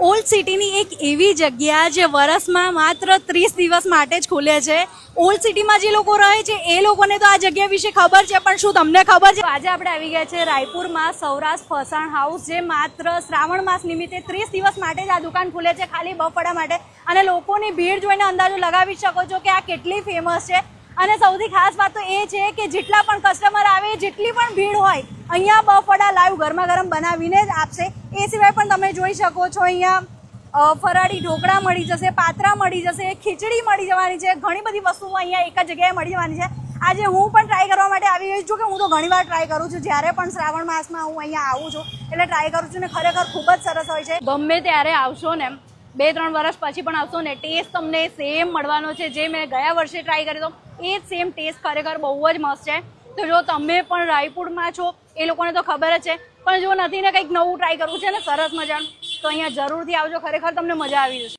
Old સિટીની એક એવી જગ્યા જે વર્ષમાં માત્ર 30 દિવસ માટે જ ખુલે છે. ઓલ્ડ સિટીમાં જે લોકો રહે છે એ લોકોને તો આ જગ્યા વિશે ખબર છે, પણ શું તમને ખબર છે? આજે આપણે આવી ગયા છે રાયપુરમાં સૌરાષ્ટ્ર ફરસાણ હાઉસ, જે માત્ર શ્રાવણ માસ નિમિત્તે 30 દિવસ માટે જ આ દુકાન ખુલે છે, ખાલી બફળા માટે. અને લોકોની ભીડ જોઈને અંદાજો લગાવી શકો છો કે આ કેટલી ફેમસ છે. અને સૌથી ખાસ વાત તો એ છે કે જેટલા પણ કસ્ટમર આવે, જેટલી પણ ભીડ હોય, અહીંયા બફળા લાઈવ ગરમા ગરમ બનાવીને જ આપશે. એ સિવાય પણ તમે જોઈ શકો છો અહીંયા ફરાળી ઢોકળા મળી જશે, પાત્રા મળી જશે, ખીચડી મળી જવાની છે. ઘણી બધી વસ્તુઓ અહીંયા એક જ જગ્યાએ મળી જવાની છે. આજે હું પણ ટ્રાય કરવા માટે આવી ગઈ છું, કે હું તો ઘણીવાર ટ્રાય કરું છું. જ્યારે પણ શ્રાવણ માસમાં હું અહીંયા આવું છું એટલે ટ્રાય કરું છું, ને ખરેખર ખૂબ જ સરસ હોય છે. ગમે ત્યારે આવશો ને, 2-3 વર્ષ પછી પણ આવશો ને, ટેસ્ટ તમને સેમ મળવાનો છે. જે મેં ગયા વર્ષે ટ્રાય કર્યો હતો એ જ સેમ ટેસ્ટ ખરેખર બહુ જ મસ્ત છે. તો જો તમે પણ રાયપુરમાં છો, એ લોકોને તો ખબર જ છે, પણ જો નથી ને કંઈક નવું ટ્રાય કરવું છે ને સરસ મજાનું, તો અહીંયા જરૂરથી આવજો. ખરેખર તમને મજા આવી જશે.